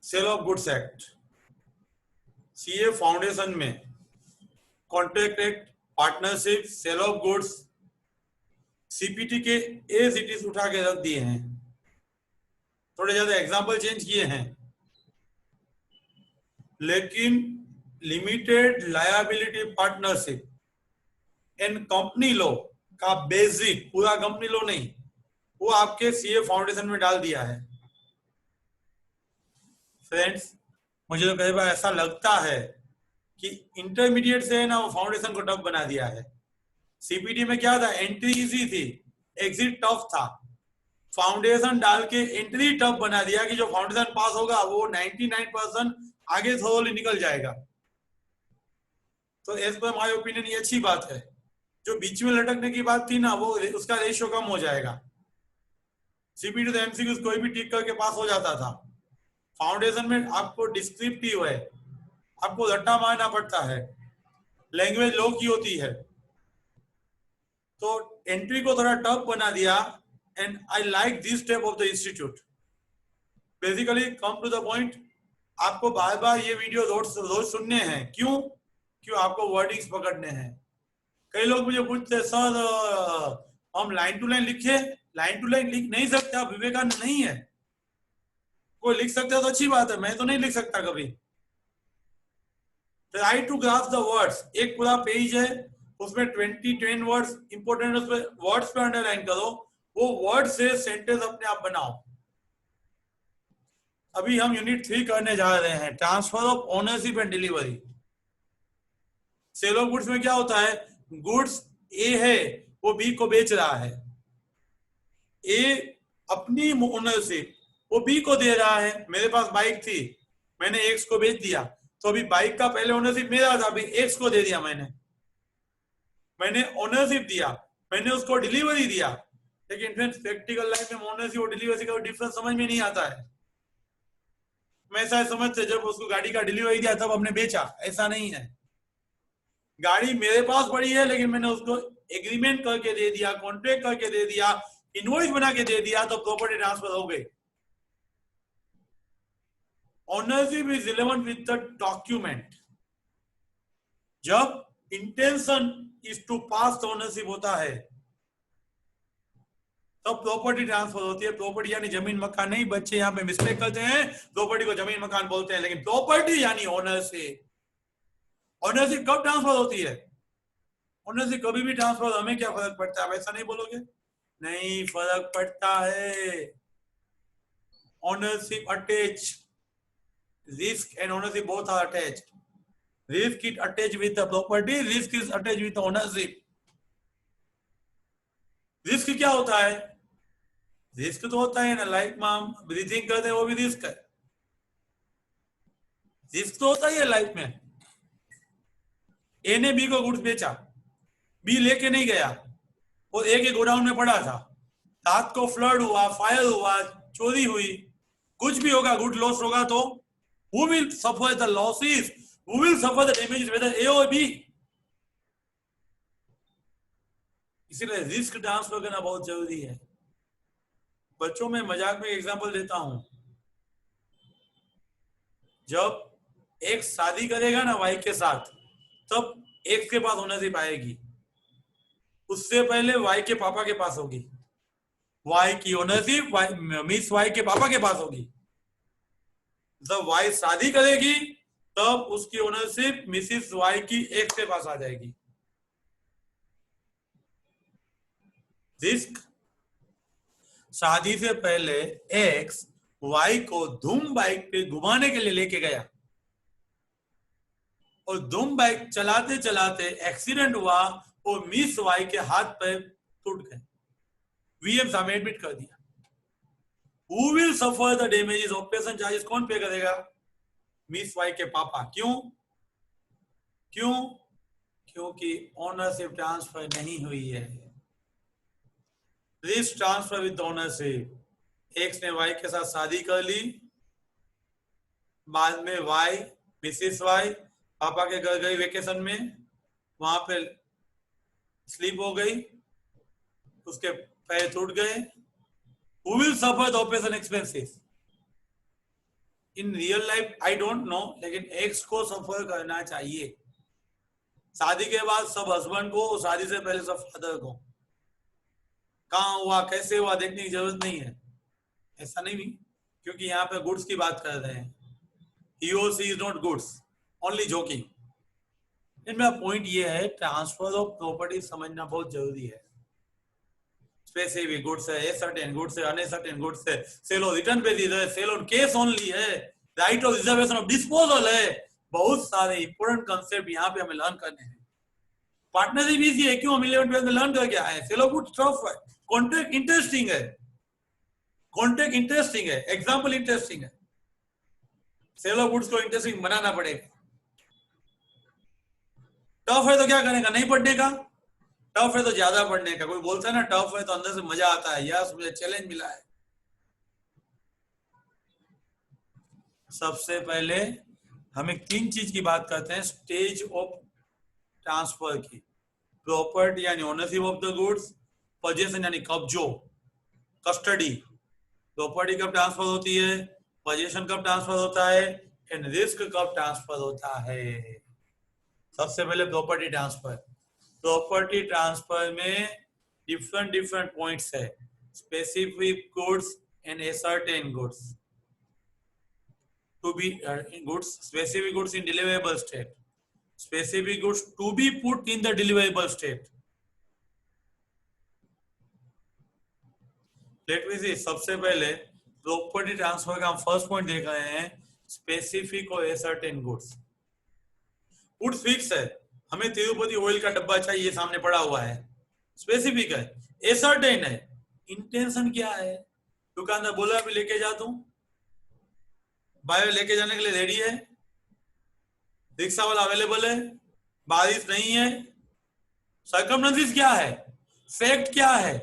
Cell of goods act, CA foundation में contract act, partnership, sale of goods, CPT के as it is उठा के रख दिए हैं, थोड़े ज्यादा एग्जाम्पल चेंज किए हैं, लेकिन limited liability partnership and company law का बेसिक, पूरा कंपनी लॉ नहीं, वो आपके सीए फाउंडेशन में डाल दिया है। फ्रेंड्स, मुझे तो कई बार ऐसा लगता है कि इंटरमीडिएट से है ना, वो फाउंडेशन को टफ बना दिया है। सीपीटी में क्या था, एंट्री इजी थी, एग्जिट टफ था। फाउंडेशन डाल के एंट्री टफ बना दिया कि जो फाउंडेशन पास होगा वो 99% आगे थोड़ी निकल जाएगा। तो एज पर माय ओपिनियन ये अच्छी बात है। जो बीच में लटकने की बात थी ना, वो उसका रेशियो कम हो जाएगा। सीपीटी तो एमसीक्यू कोई भी टिक करके पास हो जाता था। फाउंडेशन में आपको डिस्क्रिप्टिव है, आपको रट्टा मारना पड़ता है, लैंग्वेज लो की होती है, तो एंट्री को थोड़ा टफ बना दिया। And I like this step of the institute. Basically come to the point, आपको बार बार ये वीडियो रोज सुनने हैं। क्यों? क्यों? आपको वर्डिंग्स पकड़ने हैं। कई लोग मुझे पूछते हैं, सर हम लाइन टू लाइन लिखे? लाइन टू लाइन लिख नहीं सकते, आप विवेकानंद नहीं है। कोई लिख सकते हो तो अच्छी बात है, मैं तो नहीं लिख सकता कभी। Try to grasp the words. एक पूरा पेज है, उसमें 10 वर्ड्स इंपोर्टेंट, उसमें वर्ड्स पे अंडरलाइन करो, वो वर्ड से सेंटेंस अपने आप बनाओ। अभी हम यूनिट 3 करने जा रहे हैं, transfer of ownership and delivery. Sale of goods में क्या होता है, गुड्स ए है, वो बी को बेच रहा है। ए अपनी ओनरशिप वो बी को दे रहा है। मेरे पास बाइक थी, मैंने एक्स को बेच दिया, तो अभी बाइक का पहले ओनरशिप मेरा था, अभी एक्स को दे दिया मैंने ओनरशिप दिया, मैंने उसको डिलीवरी दिया। लेकिन फ्रेंड्स, प्रैक्टिकल लाइफ में ओनरशिप और डिलीवरी का डिफरेंस समझ में नहीं आता है। मैं ऐसा समझते जब उसको गाड़ी का डिलीवरी दिया तब हमने बेचा, ऐसा नहीं है। गाड़ी मेरे पास पड़ी है, लेकिन मैंने उसको एग्रीमेंट करके दे दिया, कॉन्ट्रैक्ट करके दे दिया, इनवॉइस बना के दे दिया, तो प्रॉपर्टी ट्रांसफर हो गई। Ownership is relevant with the document. जब intention is to pass ownership होता है तब प्रॉपर्टी ट्रांसफर होती है। प्रॉपर्टी यानी जमीन मकान नहीं, बच्चे यहाँ पे मिस्टेक करते हैं, प्रॉपर्टी को जमीन मकान बोलते हैं, लेकिन प्रॉपर्टी यानी ओनरशिप। ओनरशिप कब ट्रांसफर होती है? ओनरशिप कभी भी ट्रांसफर, हमें क्या फर्क पड़ता है? ऐसा नहीं बोलोगे? नहीं फर्क पड़ता है। Ownership attach, risk and ownership both are attached. Risk is attached with the property, risk is attached with the ownership. Risk क्या होता है? रिस्क तो होता है ना, लाइफ में हम ब्रीथिंग करते हैं, वो भी रिस्क है। रिस्क तो होता ही है लाइफ में। ए ने बी को गुड्स बेचा, बी लेके नहीं गया, और ए के गोडाउन में पड़ा था। रात को फ्लड हुआ, फायर हुआ, चोरी हुई, कुछ भी होगा, गुड लॉस होगा, तो who will suffer the losses, who will suffer the damages, whether A or B? इसीलिए रिस्क ट्रांसफर करना बहुत जरूरी है। बच्चों में मजाक में एग्जांपल देता हूं, जब एक शादी करेगा ना वाई के साथ, तब एक के पास ओनरशिप आएगी, उससे पहले वाई के पापा के पास होगी। वाई की ओनरशिप मिस वाई के पापा के पास होगी। जब वाई शादी करेगी तब उसकी ओनरशिप मिसिस वाई की एक्स के पास आ जाएगी। रिस्क, शादी से पहले एक्स वाई को धूम बाइक पे घुमाने के लिए लेके गया, और धूम बाइक चलाते चलाते एक्सीडेंट हुआ, और मिस वाई के हाथ पैर टूट गए, वीएम साहब एडमिट कर दिया। Who will suffer the damages? Operation charges कौन पे करेगा? मिस वाई के पापा। क्यों? क्योंकि ओनरशिप ट्रांसफर नहीं हुई है। Risk transfer with ownership. X ने वाई के साथ शादी कर ली, बाद में वाई मिसिस वाई पापा के घर गई वेकेशन में, वहां पे स्लीप हो गई, उसके पैर टूट गए। Who will suffer the operation expenses? In real life I don't know, लेकिन एक्स को सफर करना चाहिए। शादी के बाद सब हस्बैंड को, शादी से पहले सब फादर को। कहाँ हुआ, कैसे हुआ, देखने की जरूरत नहीं है। ऐसा नहीं भी, क्योंकि यहाँ पे गुड्स की बात कर रहे हैं। he or she is not goods, only joking। इनमें पॉइंट ये है, ट्रांसफर ऑफ प्रॉपर्टी समझना बहुत जरूरी है। स्पेसिफिक गुड्स है, सर्टेन गुड्स है, अनसर्टेन गुड्स है, सेल ऑन रिटर्न बेसिस है, सेल ऑन केस ओनली है, right of reservation of disposal है। बहुत सारे इंपोर्टेंट कंसेप्ट यहाँ पे हमें लर्न करने हैं। पार्टनरशिप इजी है, क्यों हम 11 12 में लर्न करके आए। सेल ऑफ गुड्स टफ है, कॉन्ट्रैक्ट इंटरेस्टिंग है, कॉन्ट्रैक्ट इंटरेस्टिंग है, एग्जाम्पल इंटरेस्टिंग है। सेल ऑफ गुड्स को इंटरेस्टिंग बनाना पड़ेगा। टफ है तो क्या करेगा, नहीं पढ़ने का। टफ है तो ज्यादा पढ़ने का। कोई बोलता है ना टफ है तो अंदर से मजा आता है, यस मुझे चैलेंज मिला है। सबसे पहले हम एक 3 चीज की बात करते हैं स्टेज ऑफ ट्रांसफर की। प्रॉपर्टी यानी ownership of the goods, possession यानी कब्जो, कस्टडी। प्रॉपर्टी कब ट्रांसफर होती है, पोजेशन कब ट्रांसफर होता है, एंड रिस्क कब ट्रांसफर होता है। सबसे पहले प्रॉपर्टी ट्रांसफर। प्रॉपर्टी ट्रांसफर में डिफरेंट पॉइंट्स है, specific goods and ascertain goods. To be goods, specific goods in deliverable state, specific goods to be put in the deliverable state. Let me see, सबसे पहले property transfer का हम first point देख रहे हैं, specific और ascertain goods. Goods fix है, हमें तिरुपति ऑयल का डब्बा चाहिए, सामने पड़ा हुआ है, स्पेसिफिक है। असर्टेन है, इंटेंशन क्या है। दुकानदार बोला भी लेके जा, तू बायो लेके जाने के लिए रेडी है, रिक्शा वाला अवेलेबल है, बारिश नहीं है। सर्कमस्टेंसेस क्या है, फैक्ट क्या है।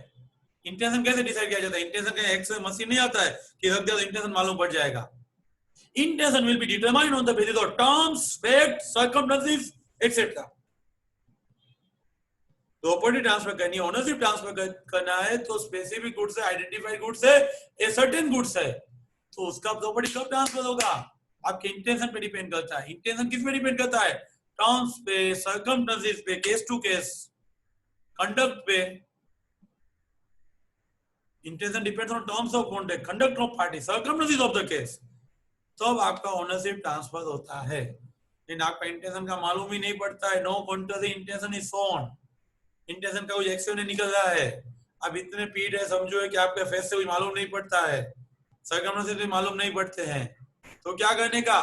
इंटेंशन कैसे डिसाइड किया जाता है। इंटेंशन का एक्स मशीन नहीं आता है कि रख दिया तो इंटेंशन मालूम पड़ जाएगा। Intention will be determined on the basis of terms, facts, circumstances, etc. Property transfer करनी है, ओनरशिप ट्रांसफर करना है, तो स्पेसिफिक गुड्स है, आइडेंटिफाइड गुड्स है, असर्टेन गुड्स है, तो उसका प्रॉपर्टी कब ट्रांसफर होगा, आपके इंटेंशन पे डिपेंड करता है। इंटेंशन किस पे डिपेंड करता है, टर्म्स पे, सर्कमस्टेंसेस पे, केस टू केस, कंडक्ट पे। Intention depends on terms of contract, conduct of party, circumstances of the case, तब आपका ओनरशिप ट्रांसफर होता है। लेकिन आपका इंटेंशन का मालूम ही नहीं पड़ता है, no contrary intention is shown, intention का कोई एक्शन नहीं निकल रहा है, अब इतने पीड है, समझो है कि आपके फेस से कोई मालूम नहीं पड़ता है, सर्कमस्टेंसेस भी मालूम नहीं पड़ते हैं, तो क्या करने का,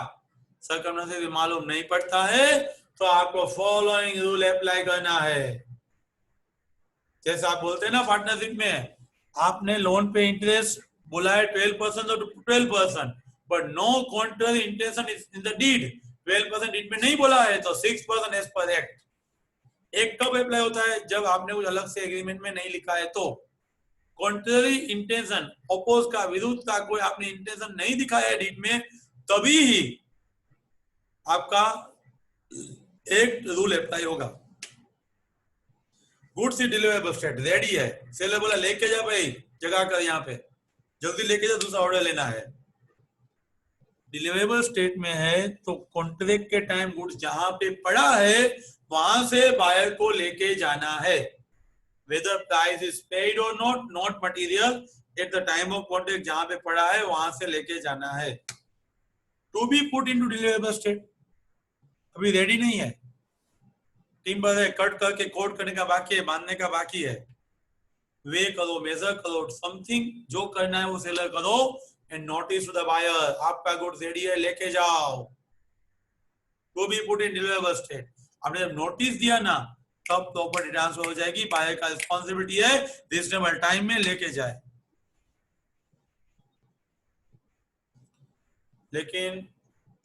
सर्कमस्टेंसेस भी मालूम नहीं पड़ता है तो आपको फॉलोइंग रूल अप्लाई करना है। जैसे आप बोलते हैं ना पार्टनरशिप में, आपने लोन पे इंटरेस्ट बोला है 12% और 12%, but no contrary intention is in the deed, 12% deed में नहीं बोला है तो 6% एज पर एक्ट। एक कब अप्लाई होता है, जब आपने कुछ अलग से एग्रीमेंट में नहीं लिखा है तो। कॉन्ट्ररी इंटेंशन, अपोज का, विरुद्ध का कोई आपने इंटेंशन नहीं दिखाया है डीड में, तभी ही आपका एक रूल अप्लाई होगा। Goods in deliverable state, ready है, सेलर बोला लेके जा भाई, जगह कर यहाँ पे, जल्दी लेके जा, दूसरा ऑर्डर लेना है। डिलीवरेबल स्टेट में है तो कॉन्ट्रैक्ट के टाइम गुड्स जहां पे पड़ा है वहां से बायर को लेके जाना है, whether price is paid or not, not material, at the time of contract जहां पे पड़ा है वहां से लेके जाना है। to be put into deliverable state, अभी रेडी नहीं है, टिम्बर है, कट करके कोट करने का बाकी है, बांधने का बाकी है, वे करो, मेजर करो, समथिंग जो करना है वो सेलर करो, and notice to the buyer, आपका गुड्स रेडी है, लेके जाओ। To be put in deliverable state, आपने जब नोटिस दिया ना तब प्रॉपर्टी ट्रांसफर हो जाएगी, बायर का रिस्पॉन्सिबिलिटी है रीजनेबल टाइम में लेके जाए। लेकिन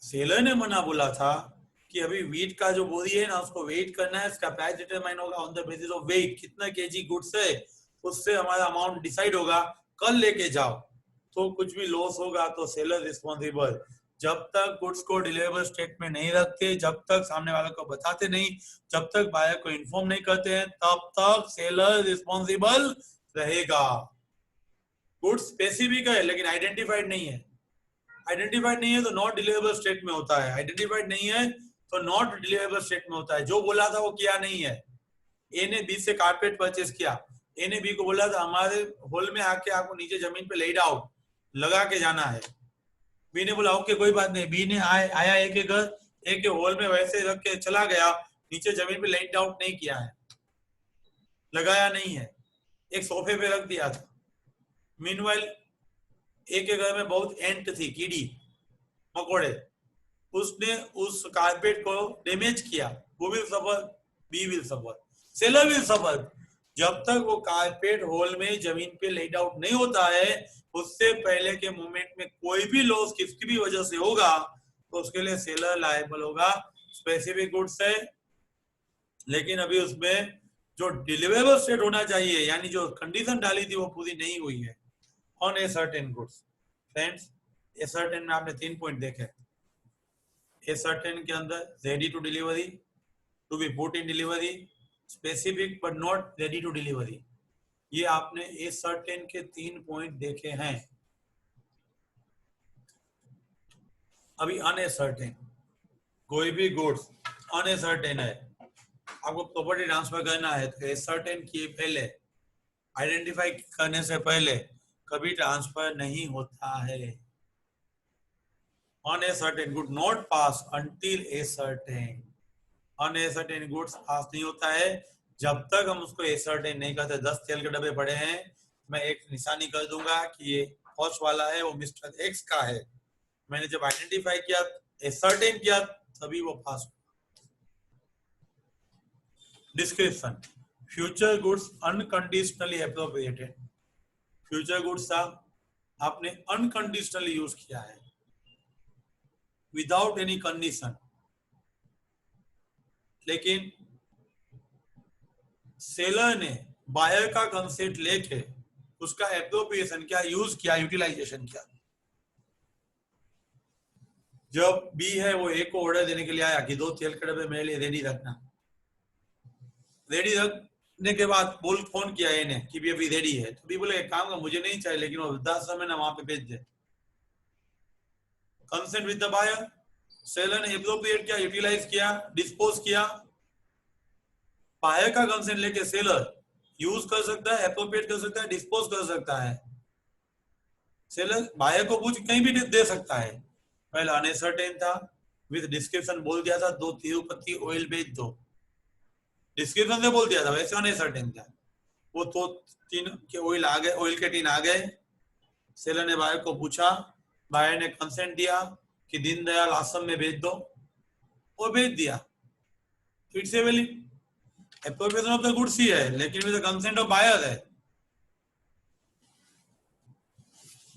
सेलर ने मना बोला था कि अभी वीट का जो बोरी है ना उसको वेट करना है, इसका प्राइस डिटरमाइन होगा on the basis of weight, कितना केजी गुड्स है उससे हमारा अमाउंट डिसाइड होगा, कल लेके जाओ। तो कुछ भी लॉस होगा तो सेलर रिस्पॉन्सिबल। जब तक गुड्स को डिलीवरेबल स्टेट में नहीं रखते, जब तक सामने वाले को बताते नहीं, जब तक बायर को इन्फॉर्म नहीं करते हैं, तब तक सेलर रिस्पॉन्सिबल रहेगा। गुड्स स्पेसिफिक है लेकिन आइडेंटिफाइड नहीं है, आइडेंटिफाइड नहीं है तो नॉट डिलीवरेबल स्टेट में होता है, आइडेंटिफाइड नहीं है तो नॉट डिलीवरेबल स्टेट में होता है। जो बोला था वो किया नहीं है। ए ने बी से कारपेट परचेज किया, ए ने बी को बोला था हमारे हॉल में आके आपको नीचे जमीन पे लेट आउट लगा के जाना है। बी ने बोला ओके कोई बात नहीं। बी ने आया ए के घर, ए के हॉल में वैसे रख के चला गया, नीचे जमीन पे लेट आउट नहीं किया है, लगाया नहीं है, एक सोफे पे रख दिया था। मीनवाइल ए के घर में बहुत एंट थी, कीड़ी मकोड़े, उसने उस कारपेट को डैमेज किया, वो will suffer, B will suffer, seller will suffer. जब तक वो कारपेट होल में जमीन पे लेट आउट नहीं होता है, उससे पहले के मोमेंट में कोई भी लॉस किसकी भी वजह से होगा तो उसके लिए सेलर लायबल होगा। स्पेसिफिक गुड्स है, लेकिन अभी उसमें जो डिलीवरेबल स्टेट होना चाहिए यानी जो कंडीशन डाली थी वो पूरी नहीं हुई है on ascertain goods. Friends, ascertain में आपने 3 पॉइंट देखे। ए सर्टेन के अंदर ready to delivery, to be put in delivery, specific but not ready to delivery. ये आपने ए सर्टेन के 3 पॉइंट देखे हैं। अभी अनएसर्टेन, कोई भी गुड्स अनएसर्टेन है, आपको प्रॉपर्टी ट्रांसफर करना है तो एसर्टेन किए पहले, आइडेंटिफाई करने से पहले कभी ट्रांसफर नहीं होता है। Unascertain good not pass until ascertain, unascertain goods pass नहीं होता है जब तक हम उसको एसर्टेन नहीं करते। 10 तेल के डब्बे पड़े हैं, मैं एक निशानी कर दूंगा कि ये फर्स्ट वाला है वो मिस्टर एक्स का है, मैंने जब आइडेंटिफाई किया, एसर्टेन किया, तभी वो पास। Description, future goods unconditionally appropriated. Future goods था आपने अनकंडीशनली यूज किया है, विदाउट एनी कंडीशन, लेकिन सेलर ने बायर का कंसेंट लेके उसका एप्रोप्रिएशन क्या, यूज किया, यूटिलाइजेशन किया। जब बी है वो ए को ऑर्डर देने के लिए आया कि 2 तेल के डब्बे मेरे लिए रेडी रखना, रेडी रखने के बाद बोल फोन किया ए ने कि भी अभी रेडी है, तो भी बोले काम का मुझे नहीं चाहिए लेकिन वो वृद्धाश्रम है ना वहां पे भेज दे। Consent with the buyer, seller ने एप्रोप्रिएट किया, यूटिलाइज किया, डिस्पोज किया। बायर का कंसेंट लेके सेलर यूज कर सकता है, एप्रोप्रिएट कर सकता है, डिस्पोज कर सकता है। सेलर बायर को पूछ कहीं भी दे सकता है। पहले अनसर्टेन था, विद डिस्क्रिप्शन बोल दिया था 2 तिरुपति ऑयल भेज दो, डिस्क्रिप्शन से बोल दिया था, वैसे अनसर्टेन था। वो तो 3 के ऑयल आ गए, ऑयल के टीन आ गए, सेलर ने बायर को पूछा, बायर ने कंसेंट दिया कि दीनदयाल आश्रम में भेज दो, वो भेज दिया। It's a valid appropriation of the goods ही है, लेकिन with the consent of buyer है।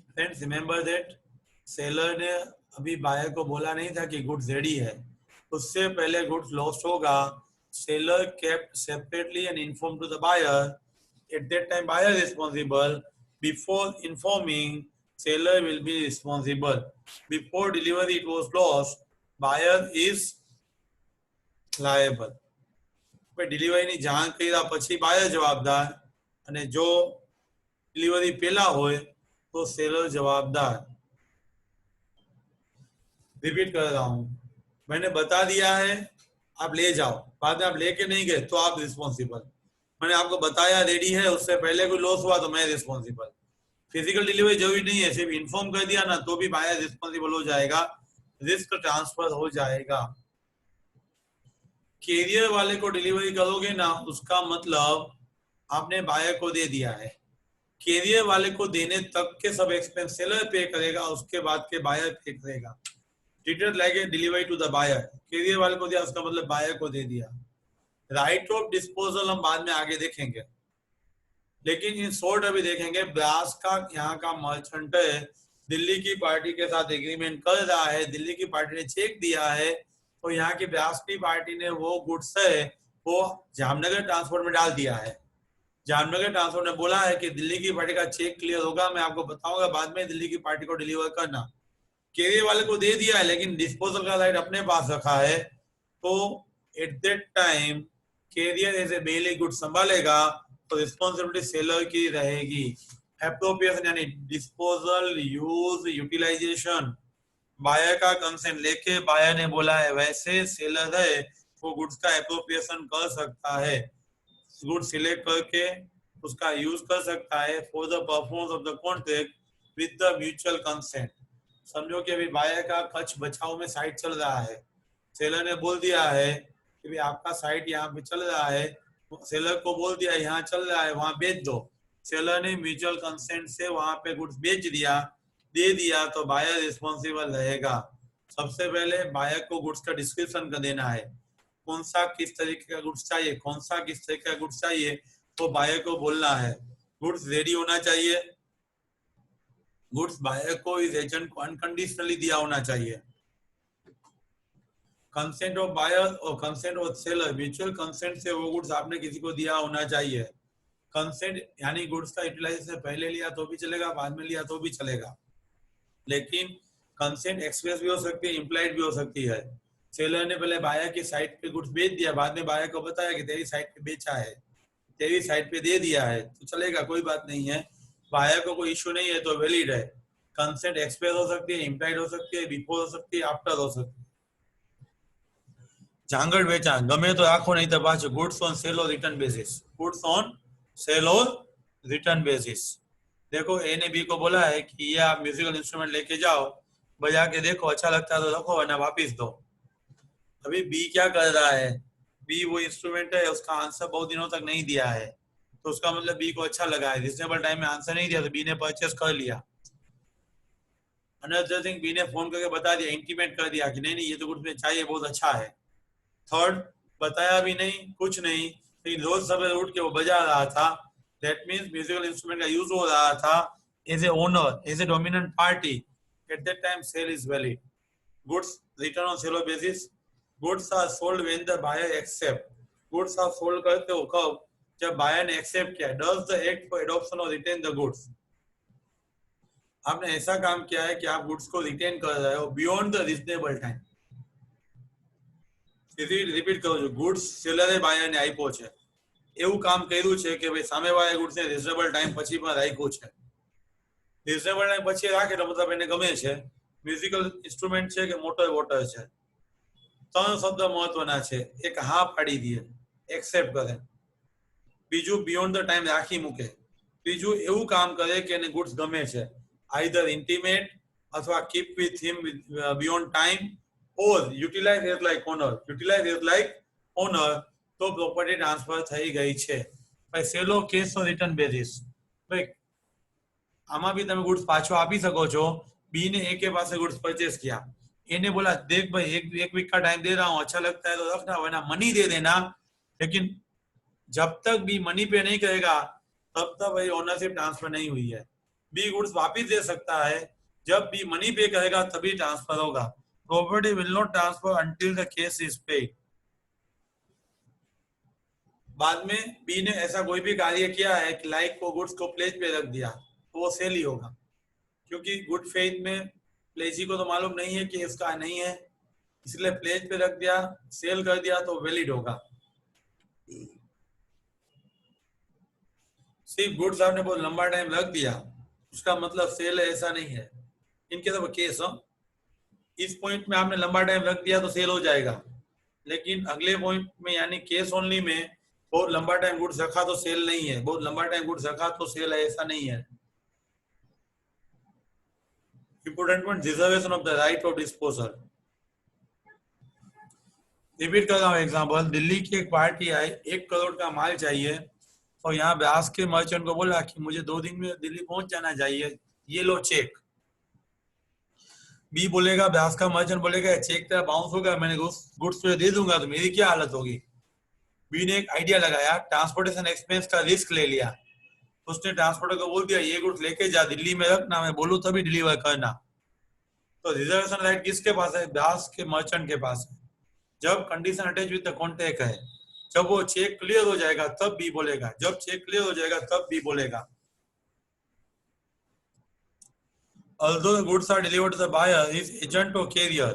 फ्रेंड्स, रिमेंबर दैट सेलर ने अभी बायर को बोला नहीं था कि गुड्स रेडी है, उससे पहले गुड्स लॉस्ट होगा। Seller kept separately and inform to the buyer, at that time buyer responsible, before informing seller will be responsible. Before delivery it was lost, buyer is liable. पे delivery ની જાણ કર્યા પછી બાયર જવાબદાર અને જો ડિલિવરી પહેલા હોય તો સેલર જવાબદાર। रिपीट कर रहा हूं, मैंने बता दिया है आप ले जाओ, बाद में आप लेके नहीं गए तो आप रिस्पॉन्सिबल। मैंने आपको बताया रेडी है, उससे पहले कोई लॉस हुआ तो मैं रिस्पॉन्सिबल। फिजिकल डिलीवरी जरूरी नहीं है, सिर्फ इन्फॉर्म कर दिया ना तो भी बायर रिस्पॉन्सिबल हो जाएगा, रिस्क ट्रांसफर हो जाएगा। कैरियर वाले को डिलीवरी करोगे ना, उसका मतलब आपने बायर को दे दिया है, कैरियर वाले को देने तक के सब एक्सपेंस सेलर पे करेगा, उसके बाद के बायर पे करेगा। Treated like a delivery to the buyer, carrier वाले को दिया उसका मतलब बायर को दे दिया। राइट ऑफ डिस्पोजल हम बाद में आगे देखेंगे, लेकिन इन शॉर्ट अभी देखेंगे। ब्रास का यहाँ का मर्चेंट दिल्ली की पार्टी के साथ एग्रीमेंट कर रहा है, दिल्ली की पार्टी ने चेक दिया है, तो यहाँ की ब्रास की पार्टी ने वो गुड्स है वो जामनगर ट्रांसपोर्ट में डाल दिया है। जामनगर ट्रांसपोर्ट ने बोला है कि दिल्ली की पार्टी का चेक क्लियर होगा, मैं आपको बताऊंगा बाद में, दिल्ली की पार्टी को डिलीवर करना। कैरियर वाले को दे दिया है लेकिन डिस्पोजल का राइट अपने पास रखा है, तो at that time carrier as a bailee good संभालेगा तो रिस्पॉन्सिबिलिटी सेलर की रहेगी। एप्रोप्रिएशन यानी डिस्पोजल, यूज, यूटिलाइजेशन बायर का कंसेंट लेके बायर ने बोला है वैसे सेलर है वो गुड्स का एप्रोप्रिएशन कर सकता है, गुड्स सिलेक्ट करके उसका यूज कर सकता है for the performance of the contract with the mutual consent. समझो कि अभी बायर का कच्छ बचाव में साइट चल रहा है, सेलर ने बोल दिया है कि भाई आपका साइट यहाँ पे चल रहा है, सेलर को बोल दिया यहाँ चल रहा है वहां बेच दो, सेलर ने म्यूचुअल कंसेंट से वहां पे गुड्स बेच दिया दे दिया तो बायर रिस्पॉन्सिबल रहेगा। सबसे पहले बायर को गुड्स का डिस्क्रिप्शन कर देना है, कौन सा किस तरीके का गुड्स चाहिए, कौन सा किस तरीके का गुड्स चाहिए तो बायर को बोलना है। गुड्स रेडी होना चाहिए, गुड्स बायर को इस एजेंट को अनकंडीशनली दिया होना चाहिए। कंसेंट ऑफ बायर और consent of seller, mutual consent से वो गुड्स आपने किसी को दिया होना चाहिए। कंसेंट यानी गुड्स का यूटिलाइजेशन पहले लिया तो भी चलेगा, बाद में लिया तो भी चलेगा, लेकिन कंसेंट एक्सप्रेस भी हो सकती है, इम्प्लाइड भी हो सकती है। सेलर ने पहले बायर की साइट पे गुड्स बेच दिया, बाद में बायर को बताया कि तेरी साइट पे बेचा है, तेरी साइट पे दे दिया है तो चलेगा, कोई बात नहीं है, बायर को कोई इश्यू नहीं है तो वैलिड है। कंसेंट एक्सप्रेस हो सकती है, इम्प्लाइड हो सकती है, बिफोर हो सकती है, आफ्टर हो सकती है। जांगड़ वेचाण गमे तो आखो नहीं तो पाछो, गुड्स ऑन सेल और return basis, goods on sale और रिटर्न बेसिस। देखो ए ने बी को बोला है कि ये आप म्यूजिकल इंस्ट्रूमेंट लेके जाओ, बजा के देखो अच्छा लगता है तो रखो वरना वापिस दो। अभी बी क्या कर रहा है, बी वो इंस्ट्रूमेंट है उसका आंसर बहुत दिनों तक नहीं दिया है, तो उसका मतलब बी को अच्छा लगा है, रिजनेबल टाइम में आंसर नहीं दिया तो बी ने परचेस कर लिया। अनदर थिंग, बी ने फोन करके बता दिया, इंटीमेट कर दिया कि नहीं नहीं ये तो गुड्स में चाहिए, बहुत अच्छा है। थर्ड, बताया भी नहीं कुछ नहीं, लेकिन रोज सवेरे उठ के वो बजा रहा था, दैट मींस म्यूजिकल इंस्ट्रूमेंट का यूज हो रहा था as a owner, as a dominant party, at that time sale is valid. Goods return on sale of basis, goods are sold when the buyer accept, goods are sold करते हो कब, जब buyer ने accept किया। Does the act for adoption और retain the goods, आपने ऐसा काम किया है कि आप गुड्स को रिटेन कर रहे हो beyond the reasonable time. Repeat કરું છું, ગુડ્સ સેલરે બાયરને આપ્યો છે, એવું કામ કર્યું છે કે ભાઈ સામેવાળા ગુડ્સને રિઝનેબલ ટાઈમ પછી પણ રાખ્યું છે, રિઝનેબલ ટાઈમ પછી રાખે તો મતલબ એને ગમે છે, મ્યુઝિકલ ઇન્સ્ટ્રુમેન્ટ છે કે મોટર વોટર છે, ત્રણ શબ્દ મહત્વના છે, એક હા પાડી દે એક્સેપ્ટ કરે, બીજું બિયોન્ડ ધ ટાઈમ રાખી મૂકે, ત્રીજું એવું કામ કરે કે એને ગુડ્સ ગમે છે, આઈધર ઇન્ટિમેટ અથવા keep with him beyond time or utilize as like owner, utilize as like owner, તો પ્રોપર્ટી ટ્રાન્સફર થઈ ગઈ છે। ભાઈ સેલો કેસ ઓર રિટર્ન બેસિસ, ભાઈ આમાં બી તમે ગુડ્સ પાછો આપી શકો છો, બી ने ए के पास से गुड्स परचेस किया, ए ने बोला देख भाई एक वीक का टाइम दे रहा हूँ, अच्छा लगता है तो रखना वरना मनी दे देना, लेकिन जब तक बी मनी पे नहीं करेगा तब तक भाई ओनरशिप ट्रांसफर नहीं हुई है। बी गुड्स वापिस दे सकता है, जब बी मनी पे करेगा तभी ट्रांसफर होगा। Property will not transfer until the case is paid। बाद में बी ने ऐसा कोई भी कार्य किया है कि लाइक को गुड्स को प्लेज पे रख दिया तो वो सेल ही होगा, क्योंकि गुड फेथ में प्लेजी को तो मालूम नहीं है कि इसका नहीं है, इसलिए प्लेज पे रख दिया, सेल कर दिया तो वैलिड होगा। सिर्फ गुड्स आपने बहुत लंबा टाइम रख दिया उसका मतलब सेल है ऐसा नहीं है। इनके सब केस हो, इस पॉइंट में आपने लंबा टाइम रख दिया तो सेल हो जाएगा, लेकिन अगले पॉइंट में यानी केस ओनली में बहुत लंबा टाइम गुड्स रखा तो सेल नहीं है, बहुत लंबा टाइम गुड्स रखा तो सेल है ऐसा नहीं है। Important point, reservation of the right of disposal. Repeat कर रहा हूँ एग्जाम्पल, दिल्ली की एक पार्टी आई, 1 करोड़ का माल चाहिए और यहाँ ब्यास के मर्चेंट को बोला कि मुझे 2 दिन में दिल्ली पहुंच जाना चाहिए, ये लो चेक। बी बोलेगा, ब्यास का मर्चेंट बोलेगा चेक तेरा बाउंस होगा, मैंने गुड्स तुझे दे दूंगा तो मेरी क्या हालत होगी। बी ने एक आइडिया लगाया, ट्रांसपोर्टेशन एक्सपेंस का रिस्क ले लिया, उसने ट्रांसपोर्टर को बोल दिया ये गुड्स लेके जा, दिल्ली में रखना, मैं बोलूं तभी डिलीवर करना। तो रिजर्वेशन राइट किसके पास है, ब्यास के मर्चेंट के पास है। जब condition attach with the contract है, जब वो चेक क्लियर हो जाएगा तब बी बोलेगा, जब चेक क्लियर हो जाएगा तब बी बोलेगा। Although the goods are delivered to the buyer, his agent or carrier,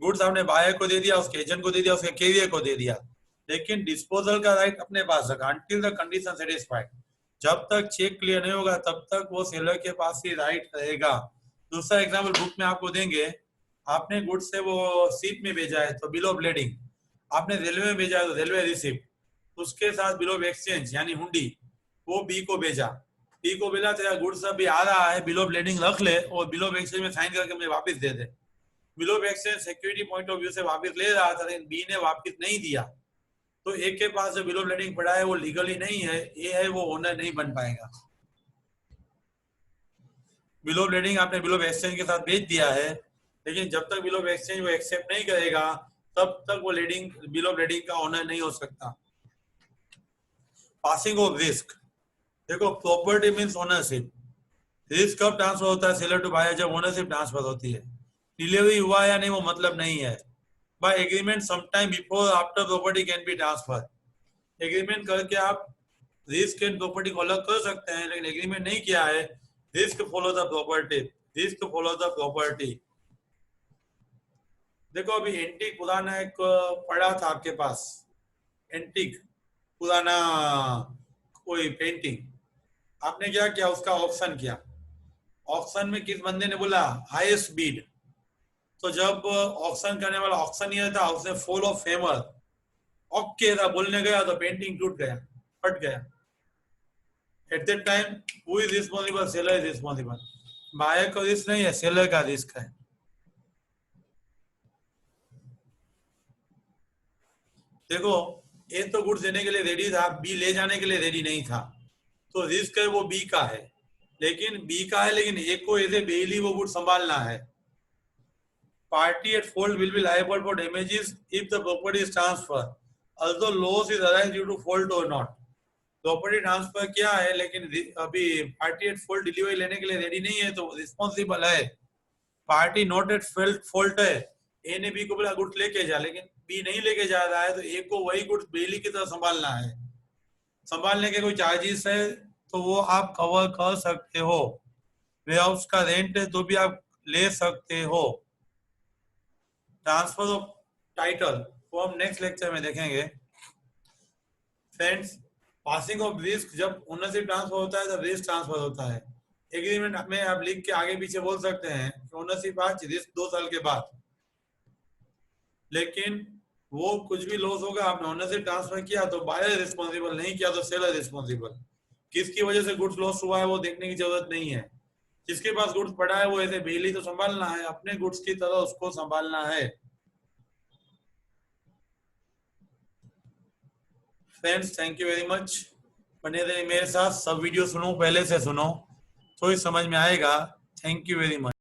goods आपने बायर को दे दिया, उसके एजेंट को दे दिया, उसके कैरियर को दे दिया, लेकिन डिस्पोजल का राइट अपने पास रखा अंटिल द कंडीशन सेटिस्फाइड। जब तक चेक क्लियर नहीं होगा तब तक वो सेलर के पास ही राइट रहेगा। दूसरा एग्जांपल बुक में आपको देंगे, आपने गुड्स से वो सीप में भेजा है तो बिल ऑफ लेडिंग, आपने रेलवे में भेजा है तो रेलवे रिसिप्ट, उसके साथ बिल ऑफ एक्सचेंज यानी हुंडी वो बी को भेजा, बी को भेजा तेरा गुड्स अभी आ रहा है, बिल ऑफ लेडिंग रख ले और बिल ऑफ एक्सचेंज में साइन करके मुझे वापस दे दे। Bill of exchange security point of view से वापस ले रहा था लेकिन बी ने वापस नहीं दिया, तो एक के पास जो बिल ऑफ लेडिंग पड़ा है वो लीगली नहीं है, ये है वो ओनर नहीं बन पाएगा। बिल ऑफ लेडिंग आपने बिल ऑफ एक्सचेंज के साथ भेज दिया है, लेकिन जब तक बिल ऑफ एक्सचेंज वो एक्सेप्ट नहीं करेगा तब तक वो लेडिंग बिल ऑफ लेडिंग का ओनर नहीं हो सकता। पासिंग ऑफ रिस्क, देखो प्रॉपर्टी मींस ओनरशिप, रिस्क कब ट्रांसफर होता है सेलर टू बायर, जब ओनरशिप ट्रांसफर होती है। डिलीवरी हुआ या नहीं वो मतलब नहीं है। By agreement sometime before after property can be transfer, agreement करके आप रिस्क एंड प्रॉपर्टी को अलग कर सकते हैं, लेकिन एग्रीमेंट नहीं किया है, risk follow the property, risk follow the property. देखो अभी एंटीक पुराना एक पड़ा था आपके पास, एंटीक पुराना कोई पेंटिंग, आपने क्या किया उसका ऑक्शन किया, ऑक्शन में किस बंदे ने बोला हाईएस्ट बीड, तो जब ऑक्शन करने वाला ऑक्शनियर था उसने फॉल ऑफ फेमर ओके था बोलने गया तो पेंटिंग टूट गया, फट गया। At that time who is responsible, seller is responsible, buyer का रिस्क नहीं है, सेलर का रिस्क है। देखो ए तो गुड्स देने के लिए रेडी था, बी ले जाने के लिए रेडी नहीं था, तो रिस्क है वो बी का है, लेकिन बी का है लेकिन ए को एज ए बेली वो गुड संभालना है। Party at fault will be liable for damages if the property is transfer although loss is arise due to fault or not। Property transfer किया है लेकिन अभी पार्टी एट फॉल्ट डिलीवरी लेने के लिए रेडी नहीं है तो रिस्पॉन्सिबल है। पार्टी नॉट एट फॉल्ट है, ए ने बी को बोला गुड्स लेके जा, लेकिन बी नहीं लेके जा रहा है तो ए को वही गुड्स बेली की तरह संभालना है। संभालने के कोई चार्जेस है तो वो आप कवर कर सकते हो, वेयरहाउस का रेंट है तो भी आप ले सकते हो। ट्रांसफर ऑफ टाइटल वो हम नेक्स्ट लेक्चर में देखेंगे। फ्रेंड्स पासिंग ऑफ रिस्क, जब ओनरशिप ट्रांसफर होता है तब रिस्क ट्रांसफर होता है। एग्रीमेंट में आप लिख के आगे पीछे बोल सकते हैं ओनरशिप आज रिस्क 2 साल के बाद, लेकिन वो कुछ भी लॉस होगा, आपने ओनरशिप ट्रांसफर किया तो बायर रिस्पॉन्सिबल, नहीं किया तो सेलर रिस्पॉन्सिबल। किसकी वजह से गुड्स लॉस हुआ है वो देखने की जरूरत नहीं है, जिसके पास गुड्स पड़ा है वो ऐसे बेली तो संभालना है, अपने गुड्स की तरह उसको संभालना है। Friends thank you very much, बने रहिए मेरे साथ, सब वीडियो सुनो, पहले से सुनो तो ही समझ में आएगा। Thank you very much.